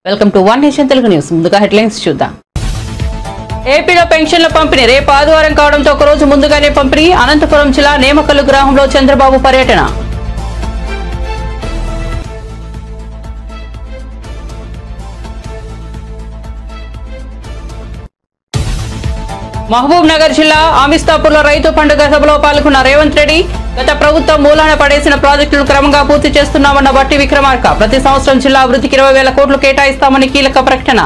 Welcome to one nation Telugu news. ముందుగా headlines చూద్దాం. ఏపీలో పెన్షన్ల పంపిణీ రేపు ఆదివారం కావడంతో ఒక రోజు ముందుగానే పంపిణీ. అనంతపురం జిల్లా నేమకల్లు గ్రామంలో చంద్రబాబు పర్యటన. మహబూబ్ నగర్ జిల్లా ఆమిస్తాపూర్లో రైతు పండుగ సభలో పాల్గొన్న రేవంత్ రెడ్డి. గత ప్రభుత్వం మూలాన పడేసిన ప్రాజెక్టులు క్రమంగా పూర్తి చేస్తున్నామన్న బట్టి విక్రమార్క. ప్రతి సంవత్సరం జిల్లా అభివృద్ధికి 20,000 కోట్లు కేటాయిస్తామని కీలక ప్రకటన.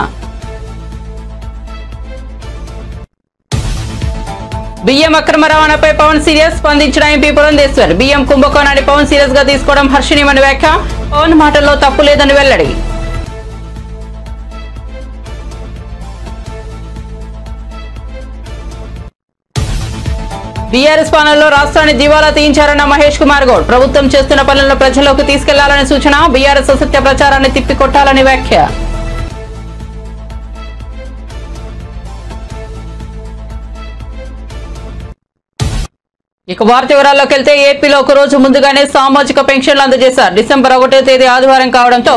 బియ్యం అక్రమ రవాణాపై పవన్ సీరియస్. స్పందించిన ఎంపీ పురంధేశ్వర్. బియ్యం కుంభకోణాన్ని పవన్ సీరియస్ గా తీసుకోవడం హర్షణీయమని వ్యాఖ్య. పవన్ మాటల్లో తప్పు లేదని వెల్లడి. బీఆర్ఎస్ పాలనలో రాష్ట్రాన్ని దివాలా తీయించారన్న మహేష్ కుమార్ గౌడ్. ప్రభుత్వం చేస్తున్న పనులను ప్రజల్లోకి తీసుకెళ్లాలని సూచన. బీఆర్ఎస్ అసత్య ప్రచారాన్ని తిప్పికొట్టాలని వ్యాఖ్య. ఇక వార్త వివరాల్లోకి వెళ్తే ఏపీలో ఒక రోజు ముందుగానే సామాజిక పెన్షన్లు అందజేశారు. డిసెంబర్ 1వ తేదీ ఆదివారం కావడంతో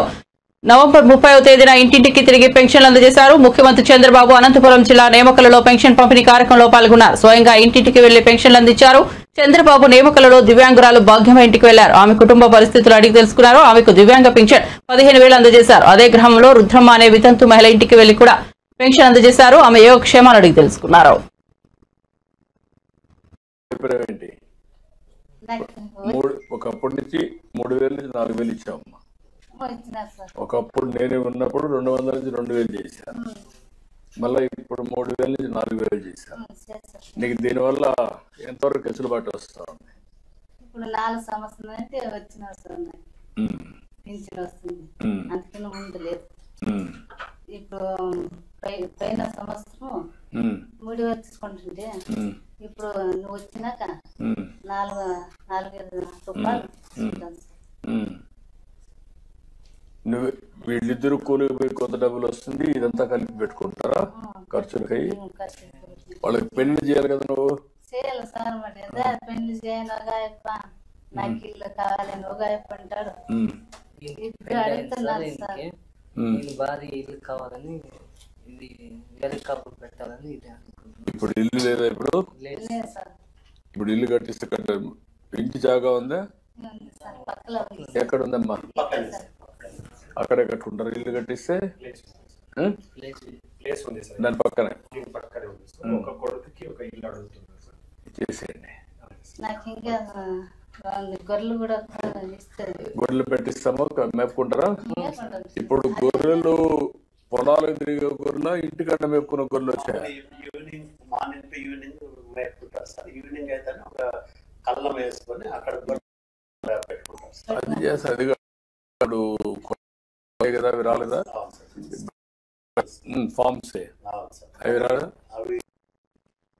నవంబర్ 30వ తేదీన ఇంటింటికి తిరిగి పెన్షన్లు అందజేశారు. ముఖ్యమంత్రి చంద్రబాబు అనంతపురం జిల్లా నేమకల్లులో పెన్షన్ పంపిణీ కార్యక్రమంలో పాల్గొన్నారు. స్వయంగా ఇంటింటికి వెళ్లి పెన్షన్లు అందించారు. చంద్రబాబు నేమకల్లులో దివ్యాంగురాలు భాగ్యమ ఇంటికి వెళ్లారు. ఆమె కుటుంబ పరిస్థితులు అడిగి తెలుసుకున్నారు. ఆమెకు దివ్యాంగ పెన్షన్ 15,000 అందజేశారు. అదే గ్రామంలో రుద్రమ్మ అనే వితంతు మహిళ ఇంటికి వెళ్లి కూడా పెన్షన్ అందజేశారు. ఆమె యోగక్షేమాలు అడిగి తెలుసుకున్నారు. ఒకప్పటి నుంచి 3,000 నుంచి 4,000 ఇచ్చామమ్మా. ఒకప్పుడు నేనే ఉన్నప్పుడు 200 నుంచి 2,000 చేశాను. మళ్ళీ ఇప్పుడు 3,000 నుంచి 4,000 చేశాను. నీకు దీనివల్ల ఎంతవరకు వెసులుబాటు వస్తా ఉంది? ఇప్పుడు 4 సంవత్సరాలు అయితే వచ్చిన వస్తుంది. అందుకని ముందు లేదు. ఇప్పుడు పైన సంవత్సరం 3,000 తీసుకుంటుంటే ఇప్పుడు నువ్వు వచ్చినాక 4,000 రూపాయలు. నువ్వు వీళ్ళిద్దరు కూలికి పోయి కొంత డబ్బులు వస్తుంది, ఇదంతా కలిపి పెట్టుకుంటారా ఖర్చులకై? వాళ్ళకి పెళ్లి చేయాలి కదా నువ్వు? చేయాలి సార్. మరి పెళ్లి చేయను ఒగాయప్ప, నాకు ఇల్లు కావాలని ఒగాయప్ప అంటాడు. ఇప్పుడు అడుగుతున్నారు సార్. భారీ ఇల్లు కావాలని, వేరే కబుర్లు పెట్టాలని. ఇప్పుడు ఇల్లు లేదా? ఇప్పుడు ఇప్పుడు ఇల్లు కట్టిస్తే ఇంటి జాగా ఉందా? ఎక్కడ ఉందమ్మా? అక్కడే కట్టుకుంటారు. ఇల్లు కట్టిస్తే దాని పక్కనే చేసేయండి. గొర్రెలు పెట్టిస్తామో మేపుకుంటారా? ఇప్పుడు గొర్రెలు పొలాలకు తిరిగే గొర్రెలు, ఇంటికన్నా మేపుకున్న గొర్రెలు వచ్చాయి. మార్నింగ్ టు ఈవినింగ్ మేపుకుంటారు సార్. ఈవినింగ్ అయితే ఒక కళ్ళం వేసుకొని అక్కడ పెట్టుకుంటారు సార్. అది చేస్తారు. అది కదా, అవి రాలేదా? ఫార్మ్స్ అవి రాలేదా?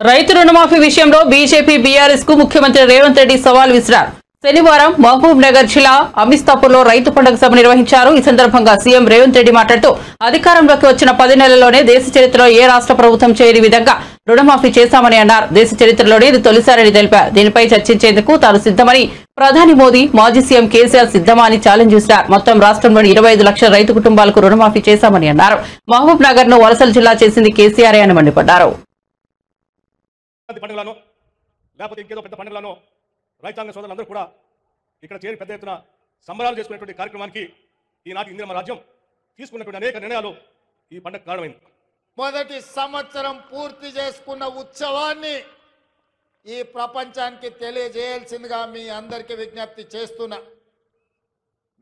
రైతు రుణమాఫీ విషయంలో బీజేపీ బీఆర్ఎస్ కు ముఖ్యమంత్రి రేవంత్ రెడ్డి సవాల్ విసిరారు. శనివారం మహబూబ్ నగర్ జిల్లా అమిస్తాపూర్లో రైతు పండుగ సభ నిర్వహించారు. ఈ సందర్భంగా సీఎం రేవంత్ రెడ్డి మాట్లాడుతూ అధికారంలోకి వచ్చిన 10 నెలల్లోనే దేశ చరిత్రలో ఏ రాష్ట్ర ప్రభుత్వం చేయని విధంగా రుణమాఫీ చేశామని అన్నారు. దేశ చరిత్రలోనే ఇది తొలిసారని తెలిపారు. దీనిపై చర్చించేందుకు తాను సిద్ధమని ప్రధాని మోదీ, మాజీ సీఎం కేసీఆర్ సిద్ధమా అని ఛాలెంజ్ చేశారు. మొత్తం రాష్ట్రంలోని 25 లక్షల రైతు కుటుంబాలకు రుణమాఫీ చేశామని అన్నారు. మహబూబ్ నగర్ ను వలసల జిల్లా చేసింది కేసీఆర్ అని మండిపడ్డారు. రైతాంగ సోదరులందరూ కూడా ఇక్కడ చేరి పెద్ద ఎత్తున సంబరాలు చేసుకునేటువంటి కార్యక్రమానికి ఈనాటి ఇందిరమ్మ రాజ్యం తీసుకున్నటువంటి అనేక నిర్ణయాలు ఈ పండుగ కారణమైంది. మొదటి సంవత్సరం పూర్తి చేసుకున్న ఉత్సవాన్ని ఈ ప్రపంచానికి తెలియజేయాల్సిందిగా మీ అందరికీ విజ్ఞప్తి చేస్తున్నా.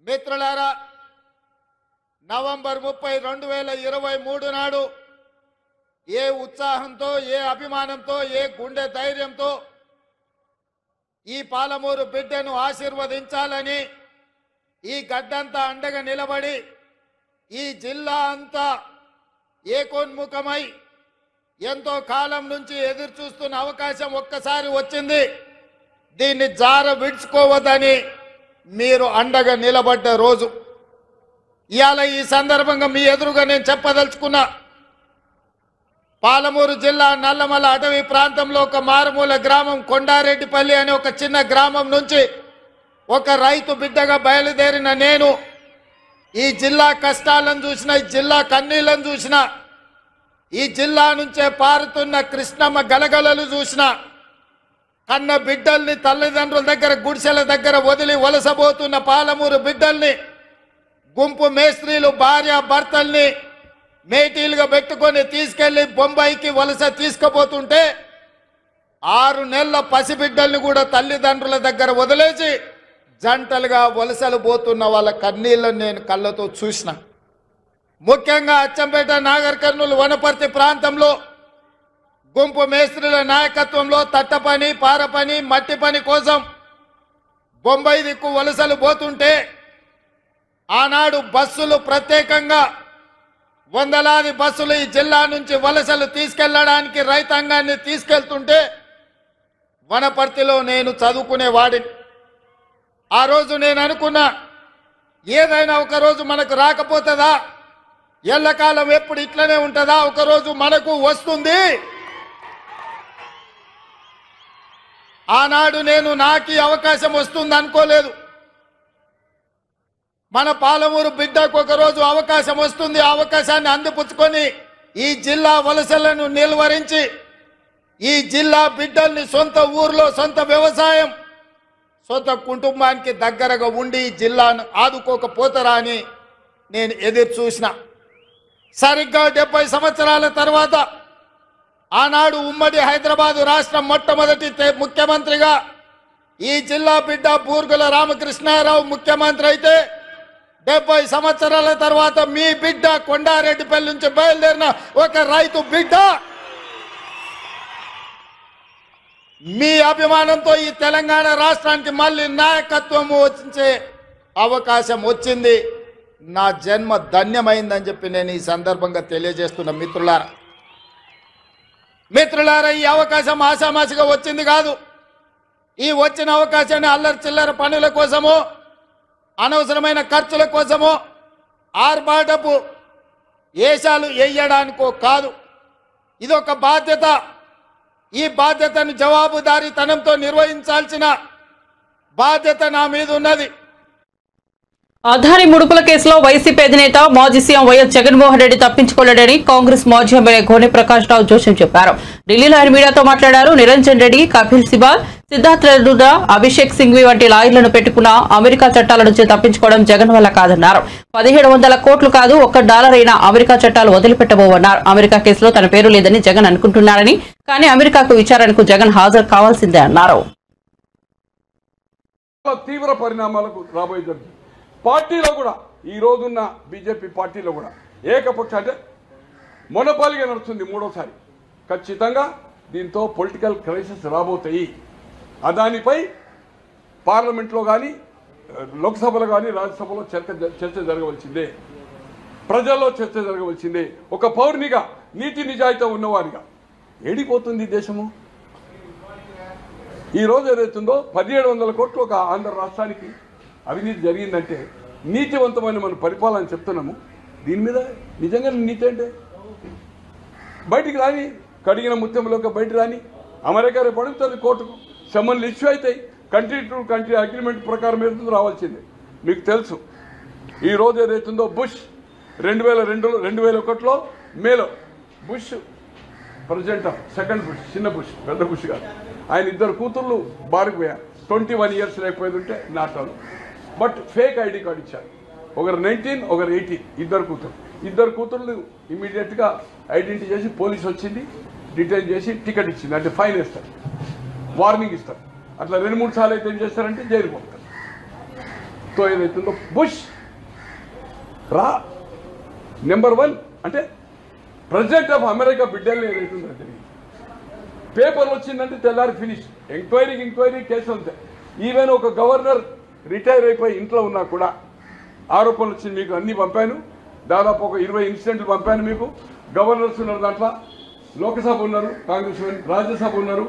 మిత్రులారా, నవంబర్ 30, 2023 నాడు ఏ ఉత్సాహంతో, ఏ అభిమానంతో, ఏ గుండె ధైర్యంతో ఈ పాలమూరు బిడ్డను ఆశీర్వదించాలని ఈ గడ్డంతా అండగా నిలబడి ఈ జిల్లా అంతా ఏకోన్ముఖమై ఎంతో కాలం నుంచి ఎదురు చూస్తున్న అవకాశం ఒక్కసారి వచ్చింది. దీన్ని జార విడుచుకోవద్దని మీరు అండగా నిలబడ్డ రోజు ఇవాళ. ఈ సందర్భంగా మీ ఎదురుగా నేను చెప్పదలుచుకున్నా, పాలమూరు జిల్లా నల్లమల అటవీ ప్రాంతంలో ఒక మారుమూల గ్రామం కొండారెడ్డిపల్లి అనే ఒక చిన్న గ్రామం నుంచి ఒక రైతు బిడ్డగా బయలుదేరిన నేను ఈ జిల్లా కష్టాలను చూసినా, ఈ జిల్లా కన్నీళ్లను చూసినా, ఈ జిల్లా నుంచే పారుతున్న కృష్ణమ్మ గలగలలు చూసినా, కన్న బిడ్డల్ని తల్లిదండ్రుల దగ్గర గుడిసెల దగ్గర వదిలి వలసబోతున్న పాలమూరు బిడ్డల్ని గుంపు మేస్త్రీలు భార్య భర్తల్ని మేటీలుగా పెట్టుకొని తీసుకెళ్లి బొంబాయికి వలస తీసుకుపోతుంటే 6 నెలల పసిబిడ్డల్ని కూడా తల్లిదండ్రుల దగ్గర వదిలేసి జంటలుగా వలసలు పోతున్న వాళ్ళ కన్నీళ్లను నేను కళ్ళతో చూసిన. ముఖ్యంగా అచ్చంపేట, నాగర్ కర్నూలు, వనపర్తి ప్రాంతంలో గుంపు మేస్త్రీల నాయకత్వంలో తట్ట పని, పార పని, మట్టి పని కోసం బొంబాయి దిక్కు వలసలు పోతుంటే ఆనాడు బస్సులు ప్రత్యేకంగా వందలాది బస్సులు ఈ జిల్లా నుంచి వలసలు తీసుకెళ్లడానికి రైతాంగాన్ని తీసుకెళ్తుంటే వనపర్తిలో నేను చదువుకునేవాడిని. ఆ రోజు నేను అనుకున్నా, ఏదైనా ఒకరోజు మనకు రాకపోతుందా, ఎల్లకాలం ఎప్పుడు ఇట్లనే ఉంటుందా, ఒకరోజు మనకు వస్తుంది. ఆనాడు నేను నాకు అవకాశం వస్తుంది అనుకోలేదు. మన పాలమూరు బిడ్డకు ఒకరోజు అవకాశం వస్తుంది. ఆ అవకాశాన్ని అందిపుచ్చుకొని ఈ జిల్లా వలసలను నిలువరించి ఈ జిల్లా బిడ్డల్ని సొంత ఊర్లో సొంత వ్యవసాయం, సొంత కుటుంబానికి దగ్గరగా ఉండి ఈ జిల్లాను ఆదుకోకపోతారా అని నేను ఎదురు చూసిన. సరిగ్గా 70 సంవత్సరాల తర్వాత ఆనాడు ఉమ్మడి హైదరాబాదు రాష్ట్రం మొట్టమొదటి ముఖ్యమంత్రిగా ఈ జిల్లా బిడ్డ బూర్గుల రామకృష్ణారావు ముఖ్యమంత్రి అయితే 70 సంవత్సరాల తర్వాత మీ బిడ్డ కొండారెడ్డిపల్లి నుంచి బయలుదేరిన ఒక రైతు బిడ్డ మీ అభిమానంతో ఈ తెలంగాణ రాష్ట్రానికి మళ్ళీ నాయకత్వం వచ్చే అవకాశం వచ్చింది. నా జన్మ ధన్యమైందని చెప్పి నేను ఈ సందర్భంగా తెలియజేస్తున్న మిత్రులారా, ఈ అవకాశం ఆషామాషిగా వచ్చింది కాదు. ఈ వచ్చిన అవకాశాన్ని అల్లరి చిల్లర పనుల కోసమో, అనవసరమైన ఖర్చుల కోసమో, ఆర్భాటపు ఏషాలు వేయడానికో కాదు. ఇదొక బాధ్యత. ఈ బాధ్యతను జవాబుదారీతనంతో నిర్వహించాల్సిన బాధ్యత నా మీద ఉన్నది. అదాని ముడుపుల కేసులో వైసీపీ అధినేత మాజీ సీఎం వైఎస్ జగన్మోహన్ రెడ్డి తప్పించుకోలేడని కాంగ్రెస్ మాజీ ఎమ్మెల్యే గోనె ప్రకాష్ రావు జోషం చెప్పారు. ఢిల్లీలో ఆయన మీడియాతో మాట్లాడారు. నిరంజన్ రెడ్డి, కపిల్ సిబాల్, సిద్ధార్థ్ రెడ్డి, అభిషేక్ సింఘ్వి వంటి లాయర్లను పెట్టుకున్న అమెరికా చట్టాల నుంచి తప్పించుకోవడం జగన్ వల్ల కాదన్నారు. 1700 కోట్లు కాదు, $1 అయినా అమెరికా చట్టాలు వదిలిపెట్టబోవన్నారు. అమెరికా కేసులో తన పేరు లేదని జగన్ అనుకుంటున్నారని, కానీ అమెరికాకు విచారణకు జగన్ హాజరు కావాల్సిందే అన్నారు. తీవ్ర పరిణామాలకు రాబోయే పార్టీలో కూడా ఈ రోజున్న బీజేపీ పార్టీలో కూడా ఏకపక్ష అంటే మొనపాలిగా నడుస్తుంది మూడోసారి. ఖచ్చితంగా దీంతో పొలిటికల్ క్రైసిస్ రాబోతాయి. అదానిపై పార్లమెంట్లో కానీ, లోక్సభలో కానీ, రాజ్యసభలో చర్చ జరగవలసిందే. ప్రజల్లో చర్చ జరగవలసిందే. ఒక పౌరునిగా, నీతి నిజాయితీ ఉన్నవారిగా ఏడిపోతుంది దేశము. ఈ రోజు ఏదైతుందో 1700 కోట్లు ఒక ఆంధ్ర రాష్ట్రానికి అవినీతి జరిగిందంటే నీతివంతమైన మనం పరిపాలన చెప్తున్నాము. దీని మీద నిజంగా నీతి అంటే బయటికి రాని, కడిగిన ముత్యంలోకి బయట రాని. అమెరికా రేపు అడుగుతుంది కోర్టుకు, సమన్లు ఇష్యూ అవుతాయి. కంట్రీ టు కంట్రీ అగ్రిమెంట్ ప్రకారం ఏదో రావాల్సిందే. మీకు తెలుసు ఈ రోజు ఏదైతుందో బుష్ 2001లో మేలో bush president of second bush, చిన్న బుష్, పెద్ద బుష్ కాదు, ఆయన 2 కూతుర్లు బారుకు పోయారు. 21 years లేకపోయేది ఉంటే నాటాలు. బట్ ఫేక్ ఐడి కార్డు ఇచ్చారు. ఒకరు 19, ఒకరు 18, 2 కూతుర్లు ఇమీడియట్గా ఐడెంటిటీ చేసి పోలీసు వచ్చింది, డిటైన్ చేసి టికెట్ ఇచ్చింది. అంటే ఫైన్ వేస్తారు, వార్నింగ్ ఇస్తారు. అట్లా 2-3 సార్లు అయితే ఏం చేస్తారంటే జైలు పోతారు. తో ఏదైతుందో బుష్ రా నెంబర్ 1 అంటే ప్రెసిడెంట్ ఆఫ్ అమెరికా బిడ్డల్ని ఏదైతుందో తెలియదు. పేపర్ వచ్చిందంటే తెల్లారి ఫినిష్. ఎంక్వైరీ కేసు అంతే. ఈవెన్ ఒక గవర్నర్ రిటైర్ అయిపోయి ఇంట్లో ఉన్నా కూడా ఆరోపణలు వచ్చింది. మీకు అన్ని పంపాను, దాదాపు ఒక 20 ఇన్సిడెంట్లు పంపాను మీకు. గవర్నర్స్ ఉన్నారు దాంట్లో, లోక్సభ ఉన్నారు, కాంగ్రెస్ రాజ్యసభ ఉన్నారు,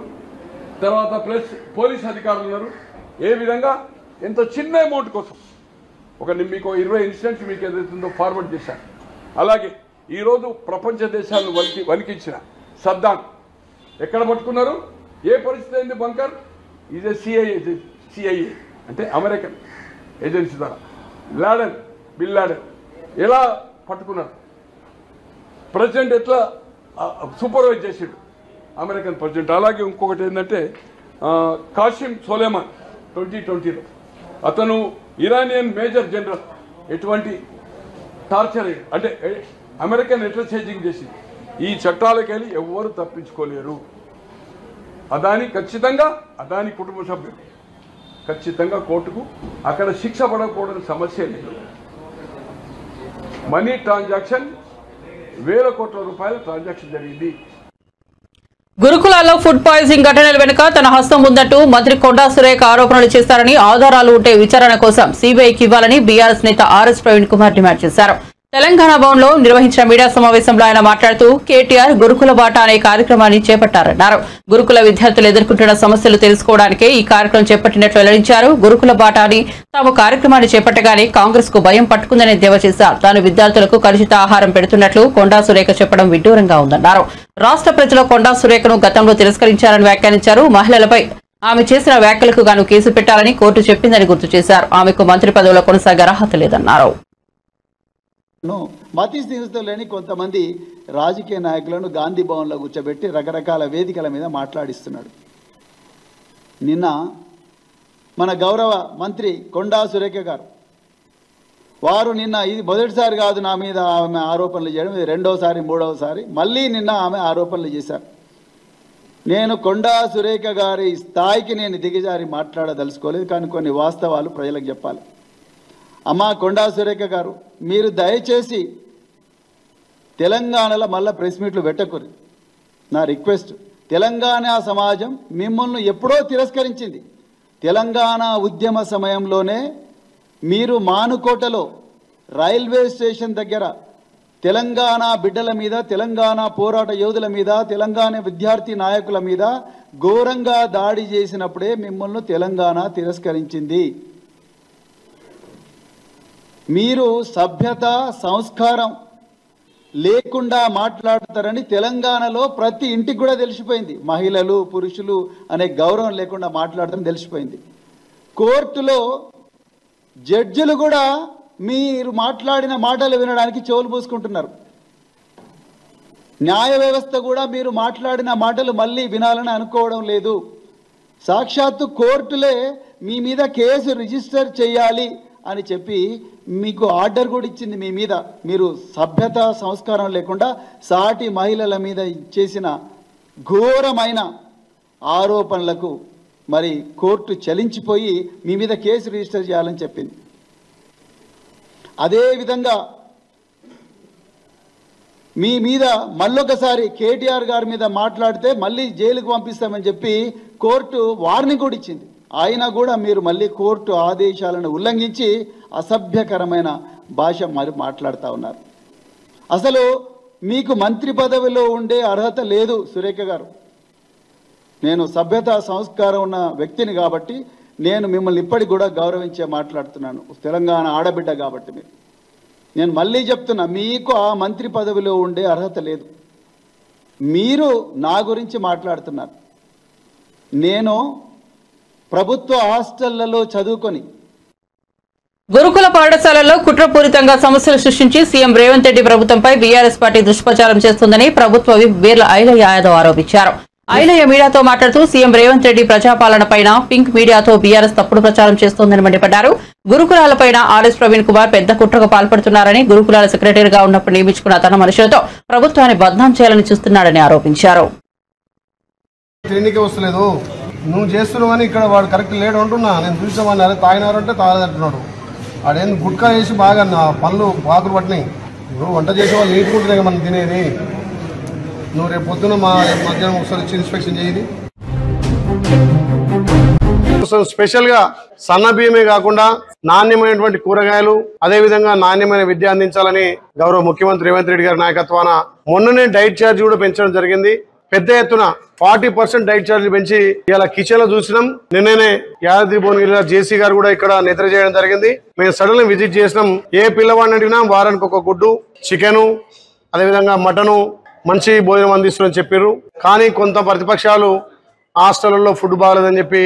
తర్వాత ప్లస్ పోలీస్ అధికారులు ఉన్నారు. ఏ విధంగా ఎంత చిన్న అమౌంట్ కోసం మీకు 20 ఇన్సిడెంట్స్ మీకు ఏదైతుందో ఫార్వర్డ్ చేశాను. అలాగే ఈరోజు ప్రపంచ దేశాలను వణికించిన సద్దాం ఎక్కడ పట్టుకున్నారు, ఏ పరిస్థితి అయింది? బంకర్ ఈజ్ ఏ సిఐఏ అంటే అమెరికన్ ఏజెన్సీ ద్వారా. బిల్ లాడెన్ ఎలా పట్టుకున్నారు, ప్రెసిడెంట్ ఎట్లా సూపర్వైజ్ చేసాడు అమెరికన్ ప్రెసిడెంట్. అలాగే ఇంకొకటి ఏంటంటే కాసిం సోలేమాన్ 2020లో అతను ఇరానియన్ మేజర్ జనరల్. ఎటువంటి టార్చర్ అంటే అమెరికన్ ఎట్లా చేంజింగ్ చేసింది. ఈ చట్టాలకు వెళ్ళి ఎవ్వరు తప్పించుకోలేరు. అదాని ఖచ్చితంగా, అదాని కుటుంబ సభ్యులు ఖచ్చితంగా కోర్టుకు అక్కడ శిక్ష పడకపోవడం సమస్య లేదు. మనీ ట్రాన్సాక్షన్ వేల కోట్ల రూపాయల ట్రాన్సాక్షన్ జరిగింది. గురుకులాల్లో ఫుడ్ పాయిజనింగ్ ఘటనల వెనుక తన హస్తం ఉందంటూ మంత్రి కొండా సురేఖ ఆరోపణలు చేశారని, ఆధారాలు ఉంటే విచారణ కోసం సీబీఐకి ఇవ్వాలని బీఆర్ఎస్ నేత ఆర్ఎస్ ప్రవీణ్ కుమార్ డిమాండ్ చేశారు. తెలంగాణ భవన్ లో నిర్వహించిన మీడియా సమావేశంలో ఆయన మాట్లాడుతూ కేటీఆర్ గురుకుల బాట అనే కార్యక్రమాన్ని చేపట్టారన్నారు. గురుకుల విద్యార్థులు ఎదుర్కొంటున్న సమస్యలు తెలుసుకోవడానికే ఈ కార్యక్రమం చేపట్టినట్లు వెల్లడించారు. గురుకుల బాట అని తాము కార్యక్రమాన్ని చేపట్టగానే కాంగ్రెస్ కు భయం పట్టుకుందని ఎద్దేవా చేశారు. తాను విద్యార్థులకు కలుషిత ఆహారం పెడుతున్నట్లు కొండా సురేఖ చెప్పడం విడ్డూరంగా ఉందన్నారు. రాష్ట్ర ప్రజలు కొండా సురేఖను గతంలో తిరస్కరించారని వ్యాఖ్యానించారు. మహిళలపై ఆమె చేసిన వ్యాఖ్యలకు గాను కేసు పెట్టాలని కోర్టు చెప్పిందని గుర్తు చేశారు. ఆమెకు మంత్రి పదవిలో కొనసాగే అర్హత లేదన్నారు. మతి స్థితితో లేని కొంతమంది రాజకీయ నాయకులను గాంధీ భవన్లో కూర్చోబెట్టి రకరకాల వేదికల మీద మాట్లాడిస్తున్నాడు. నిన్న మన గౌరవ మంత్రి కొండా సురేఖ గారు వారు నిన్న ఇది మొదటిసారి కాదు నా మీద ఆమె ఆరోపణలు చేయడం, ఇది రెండోసారి మూడవసారి మళ్ళీ నిన్న ఆమె ఆరోపణలు చేశారు. నేను కొండా సురేఖ గారి స్థాయికి నేను దిగజారి మాట్లాడదలుచుకోలేదు, కానీ కొన్ని వాస్తవాలు ప్రజలకు చెప్పాలి. అమ్మా కొండా సురేఖ గారు, మీరు దయచేసి తెలంగాణలో మళ్ళీ ప్రెస్ మీట్లు పెట్టకూరి. నా రిక్వెస్ట్, తెలంగాణ సమాజం మిమ్మల్ని ఎప్పుడో తిరస్కరించింది. తెలంగాణ ఉద్యమ సమయంలోనే మీరు మానుకోటలో రైల్వే స్టేషన్ దగ్గర తెలంగాణ బిడ్డల మీద, తెలంగాణ పోరాట యోధుల మీద, తెలంగాణ విద్యార్థి నాయకుల మీద ఘోరంగా దాడి చేసినప్పుడే మిమ్మల్ని తెలంగాణ తిరస్కరించింది. మీరు సభ్యత సంస్కారం లేకుండా మాట్లాడతారని తెలంగాణలో ప్రతి ఇంటికి కూడా తెలిసిపోయింది. మహిళలు పురుషులు అనే గౌరవం లేకుండా మాట్లాడతారని తెలిసిపోయింది. కోర్టులో జడ్జిలు కూడా మీరు మాట్లాడిన మాటలు వినడానికి చెవులు పూసుకుంటున్నారు. న్యాయ వ్యవస్థ కూడా మీరు మాట్లాడిన మాటలు మళ్ళీ వినాలని అనుకోవడం లేదు. సాక్షాత్తు కోర్టులే మీ మీద కేసు రిజిస్టర్ చేయాలి అని చెప్పి మీకు ఆర్డర్ కూడా ఇచ్చింది మీ మీద. మీరు సభ్యత సంస్కారం లేకుండా సాటి మహిళల మీద చేసిన ఘోరమైన ఆరోపణలకు మరి కోర్టు చలించిపోయి మీ మీద కేసు రిజిస్టర్ చేయాలని చెప్పింది. అదేవిధంగా మీ మీద మళ్ళొకసారి కేటీఆర్ గారి మీద మాట్లాడితే మళ్ళీ జైలుకు పంపిస్తామని చెప్పి కోర్టు వార్నింగ్ కూడా ఇచ్చింది. అయినా కూడా మీరు మళ్ళీ కోర్టు ఆదేశాలను ఉల్లంఘించి అసభ్యకరమైన భాష మరి మాట్లాడుతూ ఉన్నారు. అసలు మీకు మంత్రి పదవిలో ఉండే అర్హత లేదు సురేఖ గారు. నేను సభ్యత సంస్కారం ఉన్న వ్యక్తిని కాబట్టి నేను మిమ్మల్ని ఇప్పటికి కూడా గౌరవించే మాట్లాడుతున్నాను. తెలంగాణ ఆడబిడ్డ కాబట్టి నేను మళ్ళీ చెప్తున్నా, మీకు ఆ మంత్రి పదవిలో ఉండే అర్హత లేదు. మీరు నా గురించి మాట్లాడుతున్నారు. నేను ప్రభుత్వ హాస్టళ్లలో చదువుకొని గురుకుల పాఠశాలల్లో కుట్రపూరితంగా సమస్యలు సృష్టించి సీఎం రేవంత్ రెడ్డి ప్రభుత్వంపై బీఆర్ఎస్ పార్టీ దుష్ప్రచారం చేస్తుందని ప్రభుత్వ విప్ బీర్ల ఐలయ్య యాదవ్ ఆరోపించారు. ఐలయ్య మీడియాతో మాట్లాడుతూ సీఎం రేవంత్ రెడ్డి ప్రజాపాలనపైన పింక్ మీడియాతో బీఆర్ఎస్ తప్పుడు ప్రచారం చేస్తోందని మండిపడ్డారు. గురుకులాలపైన ఆర్ఎస్ ప్రవీణ్ కుమార్ పెద్ద కుట్రకు పాల్పడుతున్నారని, గురుకులాల సెక్రటరీగా ఉన్నప్పుడు నియమించుకున్న తన మనుషులతో ప్రభుత్వాన్ని బద్నాం చేయాలని చూస్తున్నాడని ఆరోపించారు. నువ్వు చేస్తున్నావు అని ఇక్కడ వాడు కరెక్ట్ లేడు అంటున్నా. నేను చూసామని అదే తాగినారంటే తాగదంటున్నాడు. వాడేం గుట్కా వేసి బాగా పనులు పాకులు పట్టినాయి. ఇప్పుడు వంట చేసే వాళ్ళు నీటుకుంటున్నాయి మనం తినేది. నువ్వు రేపు పొద్దున మా మధ్యాహ్నం ఒకసారి వచ్చి ఇన్స్పెక్షన్ చేయాలి. స్పెషల్గా సన్న బియ్యమే కాకుండా నాణ్యమైనటువంటి కూరగాయలు, అదేవిధంగా నాణ్యమైన విద్య అందించాలని గౌరవ ముఖ్యమంత్రి రేవంత్ రెడ్డి గారి నాయకత్వాన మొన్ననే డైట్ ఛార్జ్ కూడా పెంచడం జరిగింది. పెద్ద ఎత్తున 40% డైట్ ఛార్జీలు పెంచి ఇలా కిచెన్ లో చూసినాం. నిన్ననే యాదాద్రి భువనగిరి జేసీ గారు కూడా ఇక్కడ నిద్ర చేయడం జరిగింది. మేము సడన్ విజిట్ చేసినాం. ఏ పిల్లవాడిని అడిగినా వారానికి ఒక గుడ్డు, చికెను, అదేవిధంగా మటను మంచి భోజనం అందిస్తుందని చెప్పారు. కానీ కొంత ప్రతిపక్షాలు హాస్టళ్లలో ఫుడ్ బాగలేదని చెప్పి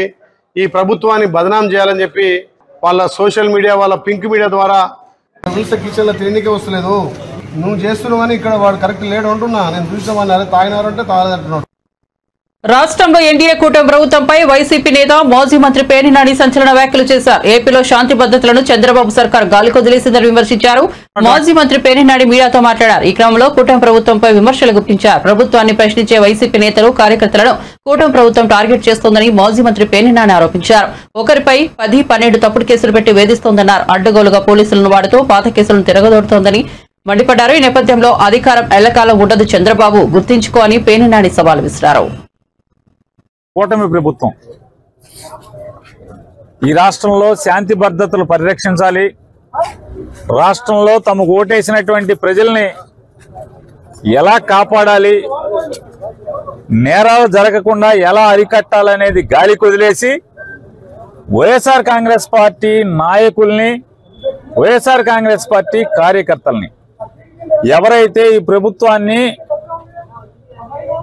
ఈ ప్రభుత్వాన్ని బదనాం చేయాలని చెప్పి వాళ్ళ సోషల్ మీడియా, వాళ్ళ పింక్ మీడియా ద్వారా పిలిస్తే కిచెన్లో తిండికే వస్తలేదు, నువ్వు చేస్తున్నావు కానీ ఇక్కడ వాడు కరెక్ట్ లేడు అంటున్నా. నేను చూసిన వాడిని అదే తాగినారంటే తాగలేదంటున్నాడు. రాష్ట్రంలో ఎన్డీఏ కూటమి ప్రభుత్వంపై వైసీపీ నేత మాజీ మంత్రి పేర్నినాని సంచలన వ్యాఖ్యలు చేశారు. ఏపీలో శాంతి భద్రతలను చంద్రబాబు సర్కార్ గాలికొదిలేసిందని విమర్శించారు. మాజీ మంత్రి పేర్నినాని మీడియాతో మాట్లాడారు. ఈ క్రమంలో కూటమి ప్రభుత్వంపై విమర్శలు గుప్పించారు. ప్రభుత్వాన్ని ప్రశ్నించే వైసీపీ నేతలు, కార్యకర్తలను కూటమి ప్రభుత్వం టార్గెట్ చేస్తోందని మాజీ మంత్రి పేర్నినాని ఆరోపించారు. ఒకరిపై 10-12 తప్పుడు కేసులు పెట్టి వేధిస్తోందన్నారు. అడ్డగోలుగా పోలీసులను వాడుతూ పాత కేసులను తిరగదోడుతోందని మండిపడ్డారు. ఈ నేపథ్యంలో అధికారం ఎల్లకాలం ఉండదు చంద్రబాబు గుర్తించుకో అని పేర్నినాని సవాల్ విసిరారు. కూటమి ప్రభుత్వం ఈ రాష్ట్రంలో శాంతి భద్రతలు పరిరక్షించాలి, రాష్ట్రంలో తమకు ఓటేసినటువంటి ప్రజల్ని ఎలా కాపాడాలి, నేరాలు జరగకుండా ఎలా అరికట్టాలనేది గాలి కొదిలేసి వైఎస్ఆర్ కాంగ్రెస్ పార్టీ నాయకుల్ని, వైఎస్ఆర్ కాంగ్రెస్ పార్టీ కార్యకర్తల్ని, ఎవరైతే ఈ ప్రభుత్వాన్ని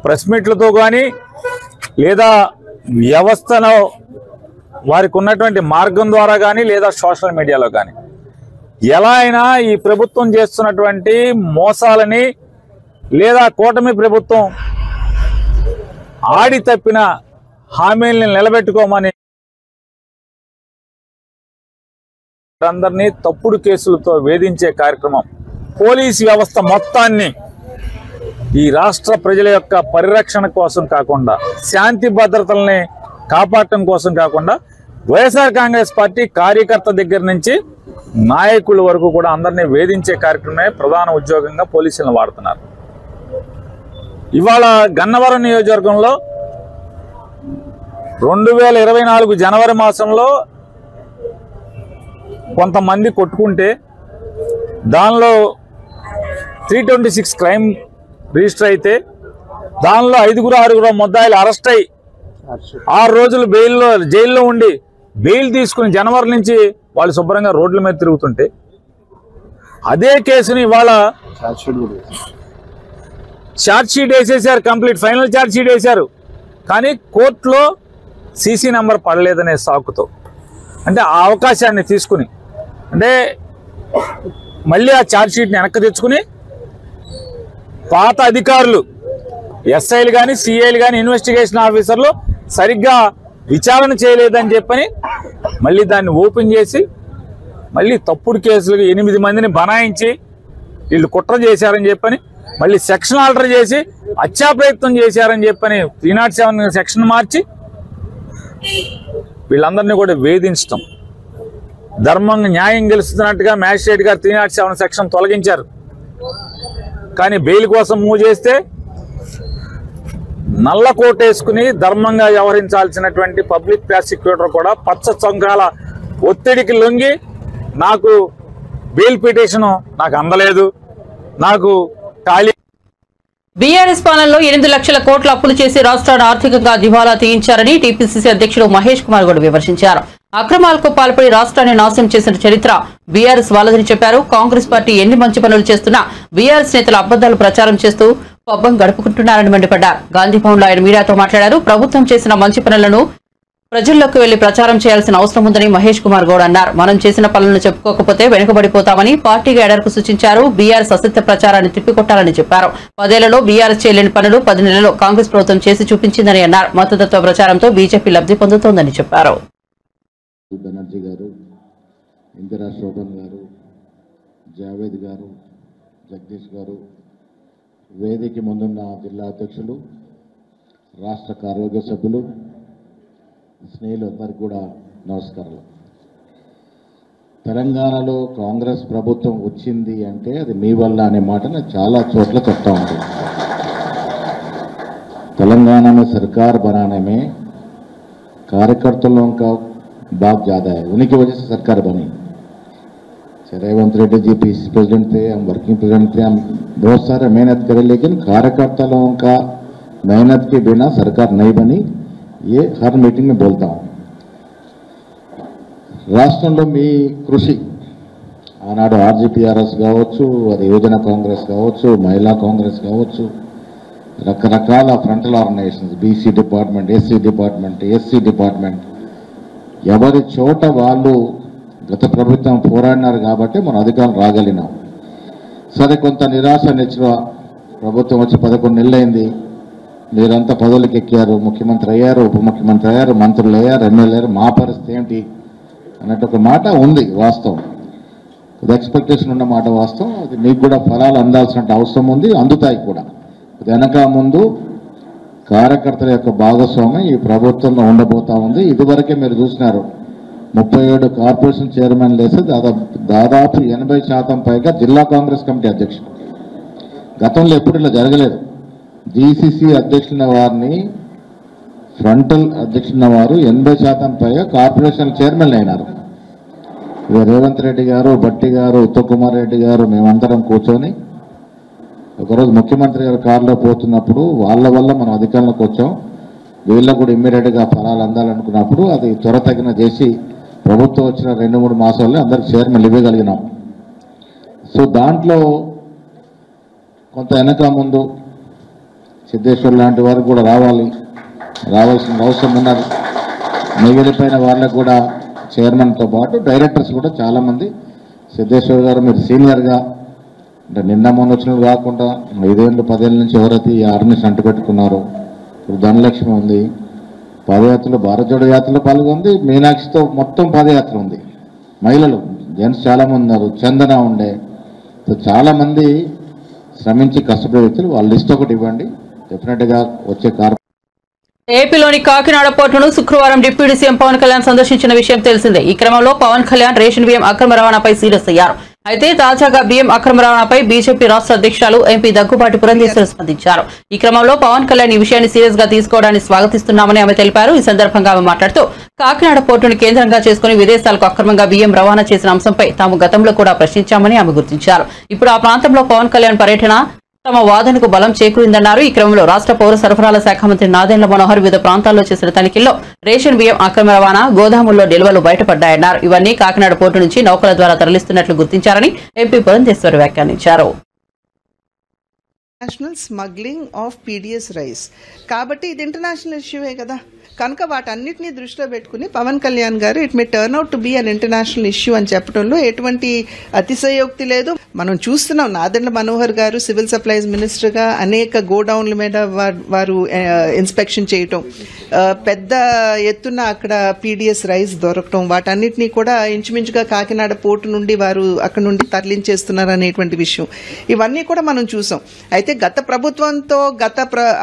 ప్రెస్ మీట్లతో కానీ లేదా వ్యవస్థలో వారికి ఉన్నటువంటి మార్గం ద్వారా కానీ లేదా సోషల్ మీడియాలో కానీ ఎలా అయినా ఈ ప్రభుత్వం చేస్తున్నటువంటి మోసాలని లేదా కూటమి ప్రభుత్వం ఆడి తప్పిన హామీల్ని నిలబెట్టుకోమని అందరినీ తప్పుడు కేసులతో వేధించే కార్యక్రమం, పోలీసు వ్యవస్థ మొత్తాన్ని ఈ రాష్ట్ర ప్రజల యొక్క పరిరక్షణ కోసం కాకుండా, శాంతి భద్రతల్ని కాపాడటం కోసం కాకుండా వైఎస్ఆర్ కాంగ్రెస్ పార్టీ కార్యకర్త దగ్గర నుంచి నాయకుల వరకు కూడా అందరినీ వేధించే కార్యక్రమమే ప్రధాన ఉద్యోగంగా పోలీసులను వాడుతున్నారు. ఇవాళ గన్నవరం నియోజకవర్గంలో 2024 జనవరి మాసంలో కొంతమంది కొట్టుకుంటే దానిలో 326 క్రైమ్ రిజిస్టర్ అయితే దానిలో 5-6 ముద్దాయిలు అరెస్ట్ అయ్యి 6 రోజులు జైల్లో ఉండి బెయిల్ తీసుకుని జనవరి నుంచి వాళ్ళు శుభ్రంగా రోడ్ల మీద తిరుగుతుంటే అదే కేసుని ఇవాళ ఛార్జ్ షీట్ వేసేసారు, కంప్లీట్ ఫైనల్ ఛార్జ్ షీట్ వేశారు. కానీ కోర్టులో సీసీ నెంబర్ పడలేదనే సాకుతో, అంటే ఆ అవకాశాన్ని తీసుకుని, అంటే మళ్ళీ ఆ ఛార్జ్ షీట్ని వెనక్కి తెచ్చుకుని పాత అధికారులు ఎస్ఐలు కానీ సిఐలు కానీ ఇన్వెస్టిగేషన్ ఆఫీసర్లు సరిగ్గా విచారణ చేయలేదని చెప్పని మళ్ళీ దాన్ని ఓపెన్ చేసి మళ్ళీ తప్పుడు కేసులు 8 మందిని బనాయించి వీళ్ళు కుట్ర చేశారని చెప్పని మళ్ళీ సెక్షన్ ఆల్టర్ చేసి హత్యా ప్రయత్నం చేశారని చెప్పని 307 సెక్షన్ మార్చి వీళ్ళందరినీ కూడా వేధించడం, ధర్మంగా న్యాయం గెలుస్తున్నట్టుగా మ్యాజిస్ట్రేట్ గారు 307 సెక్షన్ తొలగించారు. కానీ బెయిల్ కోసం మూవ్ చేస్తే నల్ల కోటేసుకుని ధర్మంగా వ్యవహరించాల్సినటువంటి పబ్లిక్ ప్రాసిక్యూటర్ కూడా పచ్చ చొంకాల ఒత్తిడికి లొంగి నాకు బెయిల్ పిటిషన్ నాకు అందలేదు, నాకు ఖాళీ. బీఆర్ఎస్ పాలనలో 8 లక్షల కోట్ల అప్పులు చేసి రాష్ట్రాన్ని ఆర్థికంగా దివాలా తీయించారని టీపీసీసీ అధ్యక్షుడు మహేష్ కుమార్ గౌడ్ విమర్శించారు. అక్రమాలకు పాల్పడి రాష్ట్రాన్ని నాశనం చేసిన చరిత్ర బీఆర్ఎస్ వాళ్ళదని చెప్పారు. కాంగ్రెస్ పార్టీ ఎన్ని మంచి పనులు చేస్తున్నా బీఆర్ఎస్ నేతలు అబద్దాలు ప్రచారం చేస్తూ పబ్బం గడుపుకుంటున్నారని మండిపడ్డారు. గాంధీభవన్లో ఆయన మీడియాతో మాట్లాడారు. ప్రభుత్వం చేసిన మంచి పనులను ప్రజల్లోకి వెళ్లి ప్రచారం చేయాల్సిన అవసరం ఉందని మహేష్ కుమార్ గౌడ్ అన్నారు. మనం చేసిన పనులను చెప్పుకోకపోతే వెనుకబడిపోతామని పార్టీగా ఎడర్కు సూచించారు. బీఆర్ఎస్ అసత్య ప్రచారాన్ని తిప్పికొట్టాలని చెప్పారు. 10 ఏళ్లలో బీఆర్ఎస్ చేయలేని పనులు 10 నెలల్లో కాంగ్రెస్ ప్రభుత్వం చేసి చూపించిందని అన్నారు. మతతత్వ ప్రచారంతో బీజేపీ లబ్ధి పొందుతోందని చెప్పారు. బెనర్జీ గారు, ఇందిరా శోభన్ గారు, జావేద్ గారు, జగదీష్ గారు, వేదిక ముందున్న జిల్లా అధ్యక్షులు, రాష్ట్ర కార్యవర్గ సభ్యులు, స్నేహితులందరికీ కూడా నమస్కారాలు. తెలంగాణలో కాంగ్రెస్ ప్రభుత్వం వచ్చింది అంటే అది మీ వల్ల అనే మాట నేను చాలా చోట్ల చెప్తా ఉంటాను. తెలంగాణ में सरकार बनाने में कार्यकर्ताओं का भाग ज़्यादा है, उन्हीं की वजह से सरकार बनी. रेवंत रेड्डी जी पीसी प्रेसिडेंट थे, हम वर्किंग प्रेसिडेंट थे, हम बहुत सारे मेहनत करे, लेकिन कार्यकर्ताओं का मेहनत के बिना सरकार नहीं बनी. ये हर मीटिंग में बोलता हूँ. రాష్ట్రంలో మీ కృషి ఆనాడు ఆర్జీపీఆర్ఎస్ కావచ్చు, అది యువజన కాంగ్రెస్ కావచ్చు, మహిళా కాంగ్రెస్ కావచ్చు, రకరకాల frontal organisations, BC department, SC department, SC department, ఎవరి చోట వాళ్ళు గత ప్రభుత్వం పోరాడినారు కాబట్టి మనం అధికారం రాగలిగినాం. సరే, కొంత నిరాశ నిచ్చువ ప్రభుత్వం వచ్చి 11 నెలలు అయింది. మీరంతా పదవులకు ఎక్కారు, ముఖ్యమంత్రి అయ్యారు, ఉప ముఖ్యమంత్రి అయ్యారు, మంత్రులు అయ్యారు, ఎమ్మెల్యే అయ్యారు, మా పరిస్థితి ఏంటి అన్నట్టు ఒక మాట ఉంది. వాస్తవం, ఇది ఎక్స్పెక్టేషన్ ఉన్న మాట వాస్తవం. అది మీకు కూడా ఫలాలు అందాల్సిన అవసరం ఉంది, అందుతాయి కూడా. వెనక ముందు కార్యకర్తల యొక్క భాగస్వామ్యం ఈ ప్రభుత్వంలో ఉండబోతా ఉంది. ఇదివరకే మీరు చూసినారు, 37 కార్పొరేషన్ చైర్మన్లు వేస్తే దాదాపు 80% పైగా జిల్లా కాంగ్రెస్ కమిటీ అధ్యక్షుడు. గతంలో ఎప్పుడు ఇలా జరగలేదు. జీసీసీ అధ్యక్షుల వారిని, ఫ్రంటల్ అధ్యక్షుల వారు 80% పైగా కార్పొరేషన్ చైర్మన్లు అయినారు. రేవంత్ రెడ్డి గారు, భట్టి గారు, ఉత్తమ్ కుమార్ రెడ్డి గారు, మేమందరం కూర్చొని ఒకరోజు ముఖ్యమంత్రి గారు కారులో పోతున్నప్పుడు వాళ్ళ వల్ల మనం అధికారంలోకి వచ్చాం, వీళ్ళకు కూడా ఇమ్మీడియట్గా ఫలాలు అందాలనుకున్నప్పుడు అది త్వరతగిన చేసి ప్రభుత్వం వచ్చిన 2-3 మాసాల్లో అందరికి చైర్మన్లు ఇవ్వగలిగినాం. సో దాంట్లో కొంత వెనక ముందు సిద్ధేశ్వర్ లాంటి వారికి కూడా రావాల్సిన అవసరం ఉన్నది. మిగిలిపోయిన వాళ్ళకు కూడా చైర్మన్తో పాటు డైరెక్టర్స్ కూడా చాలామంది, సిద్ధేశ్వర్ గారు మీరు సీనియర్గా అంటే నిన్న మొన్న వచ్చినట్టు కాకుండా 5 ఏళ్ళు 10 ఏళ్ళ నుంచి ఎవరైతే ఈ ఆర్మీస్ అంటు పెట్టుకున్నారో, ఇప్పుడు ధనలక్ష్మి ఉంది, పాదయాత్రలో భారత జోడో యాత్రలో పాల్గొంది, మీనాక్షితో మొత్తం పాదయాత్ర ఉంది. మహిళలు జెంట్స్ చాలామంది ఉన్నారు, చందన ఉండే, చాలామంది శ్రమించి కష్టపడే వ్యక్తులు. వాళ్ళ లిస్ట్ ఒకటి ఇవ్వండి, డెఫినెట్గా వచ్చే ఏపీలోని కాకినాడ పోర్టును శుక్రవారం డిప్యూటీ సీఎం పవన్ కళ్యాణ్ సందర్శించిన విషయం తెలిసిందే. ఈ క్రమంలో పవన్ కళ్యాణ్ రేషన్ బియ్యం అక్రమ రవాణాపై సీరియస్ అయ్యారు. అయితే తాజాగా బియ్యం అక్రమ రవాణాపై బీజేపీ రాష్ట్ర అధ్యక్షులు ఎంపీ దగ్గుబాటి పురంధేశ్వరి స్పందించారు. ఈ క్రమంలో పవన్ కళ్యాణ్ ఈ విషయాన్ని సీరియస్ గా తీసుకోవడాన్ని స్వాగతిస్తున్నామని ఆమె తెలిపారు. ఈ సందర్భంగా ఆమె మాట్లాడుతూ కాకినాడ పోర్టును కేంద్రంగా చేసుకుని విదేశాలకు అక్రమంగా బియ్యం రవాణా చేసిన అంశంపై తాము గతంలో కూడా ప్రశ్నించామని ఆమె గుర్తించారు. ఇప్పుడు ఆ ప్రాంతంలో పవన్ కళ్యాణ్ పర్యటన తమ వాదనకు బలం చేకూరిందన్నారు. ఈ క్రమంలో రాష్ట్ర పౌర సరఫరాల శాఖ మంత్రి నాదెండ్ల మనోహర్ వివిధ ప్రాంతాల్లో చేసిన తనిఖీల్లో రేషన్ బియ్యం అక్రమ రవాణా, గోదాముల్లో నిల్వలు బయటపడ్డాయన్నారు. ఇవన్నీ కాకినాడ పోర్టు నుంచి నౌకల ద్వారా తరలిస్తున్నట్లు గుర్తించారని ఎంపీ పురంధేశ్వరి వ్యాఖ్యానించారు. National smuggling of PDS rice కాబట్టి ఇది ఇంటర్నేషనల్ ఇష్యూవే కదా, కనుక వాటన్నిటిని దృష్టిలో పెట్టుకుని పవన్ కళ్యాణ్ గారు it may turn out to be an international issue అని చెప్పడంలో ఎటువంటి అతిశయోక్తి లేదు. మనం చూస్తున్నాం, నాదెండ్ల మనోహర్ గారు సివిల్ సప్లైస్ మినిస్టర్ గా అనేక గోడౌన్ల మీద వారు ఇన్స్పెక్షన్ చేయటం, పెద్ద ఎత్తున అక్కడ పీడిఎస్ రైస్ దొరకటం, వాటన్నిటినీ కూడా ఇంచుమించుగా కాకినాడ పోర్టు నుండి వారు అక్కడ నుండి తరలించేస్తున్నారు అనేటువంటి విషయం, ఇవన్నీ కూడా మనం చూసాం. అయితే గత ప్రభుత్వంతో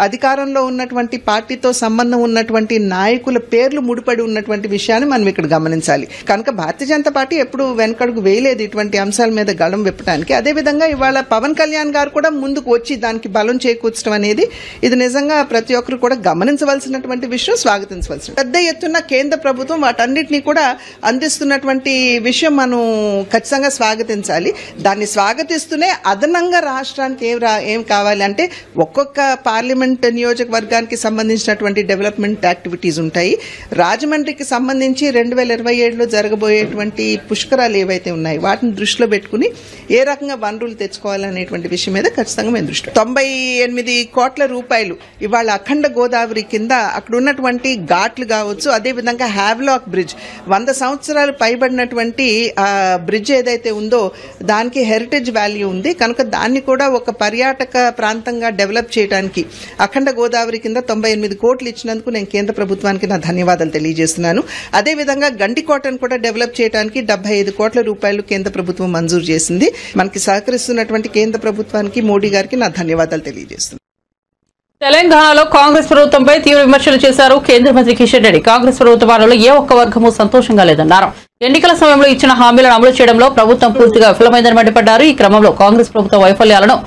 అధికారంలో ఉన్నటువంటి పార్టీతో సంబంధం ఉన్నటువంటి నాయకుల పేర్లు ముడిపడి ఉన్నటువంటి విషయాన్ని మనం ఇక్కడ గమనించాలి. కనుక భారతీయ జనతా పార్టీ ఎప్పుడు వెనకడుగు వేయలేదు ఇటువంటి అంశాల మీద గళం విప్పడానికి. అదేవిధంగా ఇవాళ పవన్ కళ్యాణ్ గారు కూడా ముందుకు వచ్చి దానికి బలం చేకూర్చడం అనేది ఇది నిజంగా ప్రతి ఒక్కరు కూడా గమనించవలసినటువంటి విషయం, స్వాగతించవలసిన. పెద్ద ఎత్తున కేంద్ర ప్రభుత్వం వాటన్నిటినీ కూడా అందిస్తున్నటువంటి విషయం మనం ఖచ్చితంగా స్వాగతించాలి. దాన్ని స్వాగతిస్తూనే అదనంగా రాష్ట్రానికి ఏం కావాలి అంటే ఒక్కొక్క పార్లమెంట్ నియోజకవర్గానికి సంబంధించినటువంటి డెవలప్మెంట్ యాక్టివిటీస్ ఉంటాయి. రాజమండ్రికి సంబంధించి 2027లో జరగబోయేటువంటి పుష్కరాలు ఏవైతే ఉన్నాయో వాటిని దృష్టిలో పెట్టుకుని ఏ రకంగా వనరులు తెచ్చుకోవాలనేటువంటి విషయం మీద ఖచ్చితంగా మేము దృష్టి 98 కోట్ల రూపాయలు ఇవాళ అఖండ గోదావరి కింద అక్కడ ఉన్నటువంటి ఘాట్లు కావచ్చు, అదేవిధంగా హ్యావ్లాక్ బ్రిడ్జ్ 100 సంవత్సరాలు పైబడినటువంటి బ్రిడ్జ్ ఏదైతే ఉందో దానికి హెరిటేజ్ వాల్యూ ఉంది కనుక దాన్ని కూడా ఒక పర్యాటక ప్రాంతంగా డెవలప్ చేయడానికి అఖండ గోదావరి కింద 98 కోట్లు ఇచ్చినందుకు నేను కేంద్ర ప్రభుత్వానికి నా ధన్యవాదాలు తెలియజేస్తున్నాను. అదేవిధంగా గండికోటను కూడా డెవలప్ చేయడానికి 75 కోట్ల రూపాయలు కేంద్ర ప్రభుత్వం మంజూరు చేసింది. మనకి సహకరిస్తున్నటువంటి కేంద్ర ప్రభుత్వానికి, మోడీ గారికి నా ధన్యవాదాలు తెలియజేస్తున్నాను. తెలంగాణలో కాంగ్రెస్ ప్రభుత్వంపై తీవ్ర విమర్శలు చేశారు కేంద్ర మంత్రి కిషన్ రెడ్డి. కాంగ్రెస్ ప్రభుత్వ పాలనలో ఏ ఒక్క వర్గము సంతోషంగా లేదన్నారు. ఎన్నికల సమయంలో ఇచ్చిన హామీలను అమలు చేయడంలో ప్రభుత్వం పూర్తిగా విఫలమైందని మండిపడ్డారు. ఈ క్రమంలో కాంగ్రెస్ ప్రభుత్వ వైఫల్యాలను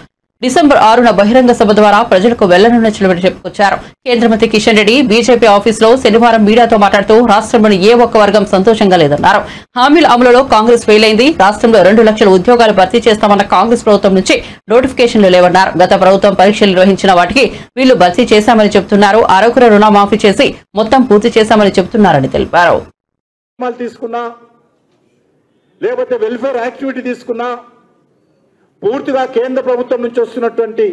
డిసెంబర్ 6న బహిరంగ సభ ద్వారా ప్రజలకు వెళ్లనున్నట్లు చెప్పుకొచ్చారు. కేంద్ర మంత్రి కిషన్ రెడ్డి బీజేపీ ఆఫీసులో శనివారం మీడియాతో మాట్లాడుతూ రాష్ట్రంలోని ఏ ఒక్క వర్గం సంతోషంగా లేదన్నారు. హామీల అమలులో కాంగ్రెస్ ఫెయిల్ అయింది. రాష్ట్రంలో 2 లక్షల ఉద్యోగాలు భర్తీ చేస్తామన్న కాంగ్రెస్ ప్రభుత్వం నుంచి నోటిఫికేషన్లు లేవన్నారు. గత ప్రభుత్వం పరీక్షలు నిర్వహించిన వాటికి వీళ్లు భర్తీ చేశామని చెబుతున్నారు. ఆరోగ్య రుణమాఫీ చేసి మొత్తం పూర్తి చేశామని చెబుతున్నారని తెలిపారు. తీసుకున్నా లేకపోతే వెల్ఫేర్ యాక్టివిటీ తీసుకున్నా పూర్తిగా కేంద్ర ప్రభుత్వం నుంచి వస్తున్నటువంటి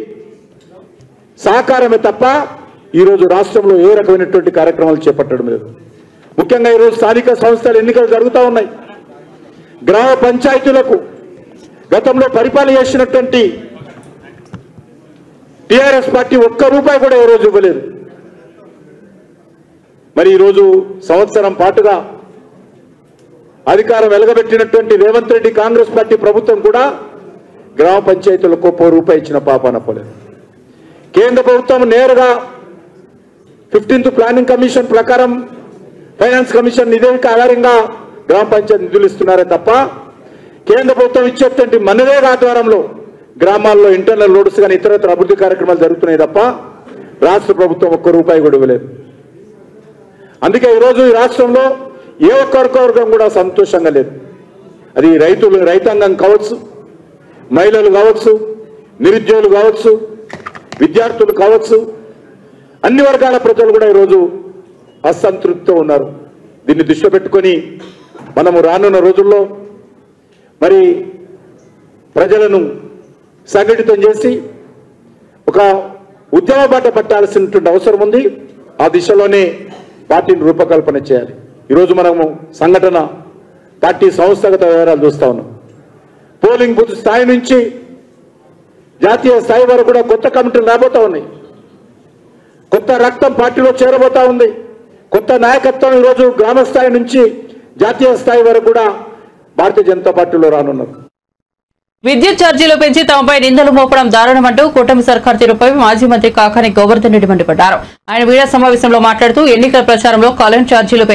సహకారమే తప్ప ఈరోజు రాష్ట్రంలో ఏ రకమైనటువంటి కార్యక్రమాలు చేపట్టడం లేదు. ముఖ్యంగా ఈరోజు స్థానిక సంస్థల ఎన్నికలు జరుగుతూ ఉన్నాయి. గ్రామ పంచాయతీలకు గతంలో పరిపాలన చేసినటువంటి టిఆర్ఎస్ పార్టీ ఒక్క రూపాయి కూడా ఏ రోజు ఇవ్వలేదు. మరి ఈరోజు సంవత్సరం పాటుగా అధికారం వెలగబెట్టినటువంటి రేవంత్ రెడ్డి కాంగ్రెస్ పార్టీ ప్రభుత్వం కూడా గ్రామ పంచాయతీలకు ₹1 ఇచ్చిన పాపాన పోలేదు. కేంద్ర ప్రభుత్వం నేరుగా 15th ప్లానింగ్ కమిషన్ ప్రకారం ఫైనాన్స్ కమిషన్ నివేదిక ఆధారంగా గ్రామ పంచాయతీ నిధులు ఇస్తున్నారే తప్ప కేంద్ర ప్రభుత్వం ఇచ్చేటువంటి మనరేగా ఆధ్వర్యంలో గ్రామాల్లో ఇంటర్నల్ రోడ్స్ కానీ ఇతరత్ర అభివృద్ధి కార్యక్రమాలు జరుగుతున్నాయి తప్ప రాష్ట్ర ప్రభుత్వం ₹1 కూడా ఇవ్వలేదు. అందుకే ఈరోజు ఈ రాష్ట్రంలో ఏ ఒక్క వర్గం కూడా సంతోషంగా లేదు. అది రైతాంగం కావచ్చు, మహిళలు కావచ్చు, నిరుద్యోగులు కావచ్చు, విద్యార్థులు కావచ్చు, అన్ని వర్గాల ప్రజలు కూడా ఈరోజు అసంతృప్తితో ఉన్నారు. దీన్ని దృష్టిలో పెట్టుకొని మనము రానున్న రోజుల్లో మరి ప్రజలను సంఘటితం చేసి ఒక ఉద్యమ బాట పట్టాల్సినటువంటి అవసరం ఉంది. ఆ దిశలోనే పార్టీని రూపకల్పన చేయాలి. ఈరోజు మనము సంఘటన పార్టీ సంస్థాగత వివరాలు చూస్తా ఉన్నాం. పోలింగ్ బూత్ స్థాయి నుంచి జాతీయ స్థాయి వరకు కూడా కొత్త కమిటీలు రాబోతా ఉన్నాయి. కొత్త రక్తం పార్టీలో చేరబోతా ఉంది. కొత్త నాయకత్వం ఈరోజు గ్రామ స్థాయి నుంచి జాతీయ స్థాయి వరకు కూడా భారతీయ జనతా పార్టీలో రానున్నారు. విద్యుత్ ఛార్జీలు పెంచి తమపై నిందలు మోపడం దారుణమంటూ కూటమి సర్కార్ తీరుపై మాజీ మంత్రి కాకాని గోవర్ధన్ రెడ్డి మండిపడ్డారు. ఆయన మీడియా సమావేశంలో మాట్లాడుతూ ఎన్నికల ప్రచారంలో కరెంట్ ఛార్జీలు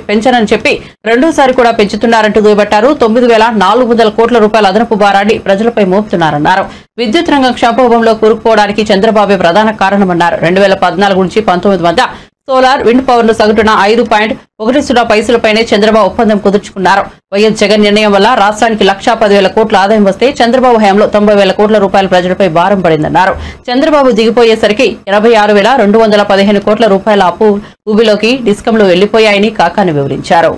పెంచానని చెప్పి రెండోసారి కూడా పెంచుతున్నారంటూ దుయ్యబట్టారు. 9,400 కోట్ల రూపాయల అదనపు భారాన్ని ప్రజలపై మోపుతున్నారన్నారు. విద్యుత్ రంగం క్షోభంలో కూరుకుపోవడానికి చంద్రబాబు ప్రధాన కారణమన్నారు. 2014 నుంచి 19 మధ్య సోలార్, విండ్ పవర్ ను సగటున 5.10 పైసలపైనే చంద్రబాబు ఒప్పందం కుదుర్చుకున్నారు. వైఎస్ జగన్ నిర్ణయం వల్ల రాష్ట్రానికి 1,10,000 కోట్ల ఆదాయం వస్తే చంద్రబాబు హయాంలో 90,000 కోట్ల రూపాయల ప్రజలపై భారం పడిందన్నారు. చంద్రబాబు దిగిపోయేసరికి 26,215 కోట్ల రూపాయల అప్పు ఊబిలోకి డిస్కంలు వెళ్లిపోయాయని కాకాని వివరించారు.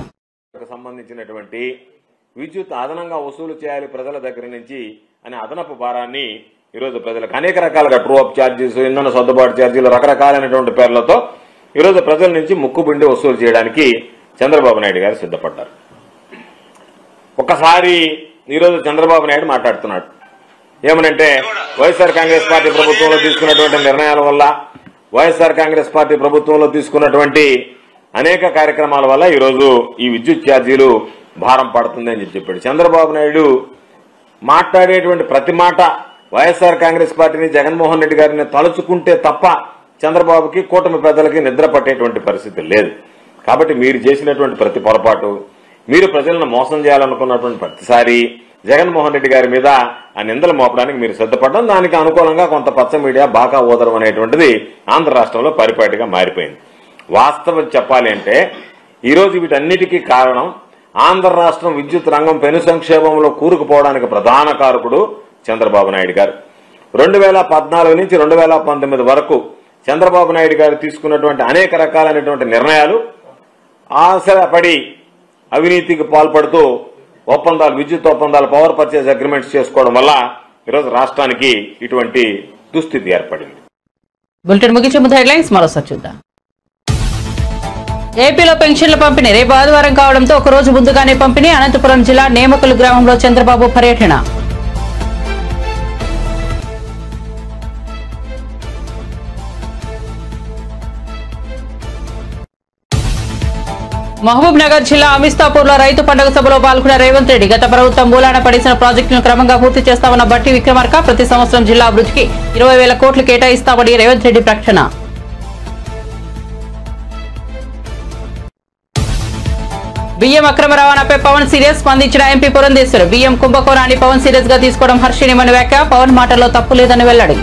సంబంధించినటువంటి విద్యుత్ అదనంగా వసూలు చేయాలి ప్రజల దగ్గర నుంచి అనే అదనపు భారాన్ని ఈరోజు ప్రజలకు అనేక రకాలుగా ట్రూ అప్ ఛార్జెస్, ఇంధన సర్దుబాటు ఛార్జీలు, రకరకాలైనటువంటి పేర్లతో ఈరోజు ప్రజల నుంచి ముక్కుబిండి వసూలు చేయడానికి చంద్రబాబు నాయుడు గారు సిద్ధపడ్డారు. ఒక్కసారి ఈరోజు చంద్రబాబు నాయుడు మాట్లాడుతున్నాడు. ఏమనంటే వైఎస్ఆర్ కాంగ్రెస్ పార్టీ ప్రభుత్వంలో తీసుకున్నటువంటి నిర్ణయాల వల్ల, వైఎస్ఆర్ కాంగ్రెస్ పార్టీ ప్రభుత్వంలో తీసుకున్నటువంటి అనేక కార్యక్రమాల వల్ల ఈరోజు ఈ విద్యుత్ ఛార్జీలు భారం పడుతుందని చెప్పాడు. చంద్రబాబు నాయుడు మాట్లాడేటువంటి ప్రతి మాట వైఎస్ఆర్ కాంగ్రెస్ పార్టీని, జగన్మోహన్ రెడ్డి గారిని తలుచుకుంటే తప్ప చంద్రబాబుకి, కూటమి పెద్దలకి నిద్ర పట్టేటువంటి పరిస్థితి లేదు. కాబట్టి మీరు చేసినటువంటి ప్రతి పొరపాటు, మీరు ప్రజలను మోసం చేయాలనుకున్నటువంటి ప్రతిసారి జగన్మోహన్ రెడ్డి గారి మీద ఆ నిందలు మోపడానికి మీరు సిద్ధపడడం, దానికి అనుకూలంగా కొంత పచ్చ మీడియా బాకా ఓదరం అనేటువంటిది ఆంధ్ర రాష్ట్రంలో పరిపాటిగా మారిపోయింది. వాస్తవం చెప్పాలి అంటే ఈరోజు వీటన్నిటికీ కారణం ఆంధ్ర రాష్ట్రం విద్యుత్ రంగం పెను సంక్షేమంలో కూరుకుపోవడానికి ప్రధాన కారకుడు చంద్రబాబు నాయుడు గారు. 2014 నుంచి 2019 వరకు చంద్రబాబు నాయుడు గారు తీసుకున్నటువంటి అనేక రకాలైనటువంటి నిర్ణయాలు ఆశపడి అవినీతికి పాల్పడుతూ ఒప్పందాలు, విద్యుత్ ఒప్పందాలు, పవర్ పర్చేజ్ అగ్రిమెంట్స్ చేసుకోవడం వల్ల ఈరోజు రాష్ట్రానికి ఇటువంటి దుస్థితి ఏర్పడింది. బులెటిన్ ముగించే ముందు హెడ్లైన్స్ మరోసారి చూద్దాం. ఏపీలో పెన్షన్ల పంపిణీ రేపు ఆదివారం కావడంతో ఒకరోజు ముందుగానే పంపిణీ. అనంతపురం జిల్లా నేమకలు గ్రామంలో చంద్రబాబు పర్యటన. మహబూబ్ నగర్ జిల్లా అమిస్తాపూర్ లో రైతు పండుగ సభలో పాల్గొన్న రేవంత్ రెడ్డి. గత ప్రభుత్వం మూలాన పడేసిన ప్రాజెక్టులను క్రమంగా పూర్తి చేస్తామన్న బట్టి విక్రమార్క. ప్రతి సంవత్సరం జిల్లా అభివృద్ధికి 20,000 కోట్లు కేటాయిస్తామని రేవంత్ రెడ్డి ప్రకటన. బియ్యం అక్రమ రవాణాపై పవన్ సీరియస్, స్పందించిన ఎంపీ పురంధేశ్వర్. బియ్యం కుంభకోణాన్ని పవన్ సీరియస్ గా తీసుకోవడం హర్షణీయమని వ్యాఖ్య. పవన్ మాటల్లో తప్పు లేదని వెల్లడి.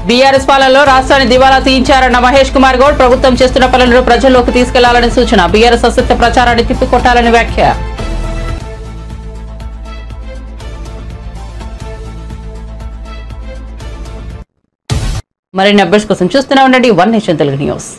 బీఆర్ఎస్ పాలనలో రాష్ట్రాన్ని దివాలా తీయించారన్న మహేష్ కుమార్ గౌడ్. ప్రభుత్వం చేస్తున్న పనులను ప్రజల్లోకి తీసుకెళ్లాలని సూచన. బీఆర్ఎస్ అసత్య ప్రచారాన్ని తిప్పికొట్టాలని వ్యాఖ్య. మరిన్ని అప్డేట్స్ కోసం చూస్తూనే ఉండండి వన్ నేషన్ తెలుగు న్యూస్.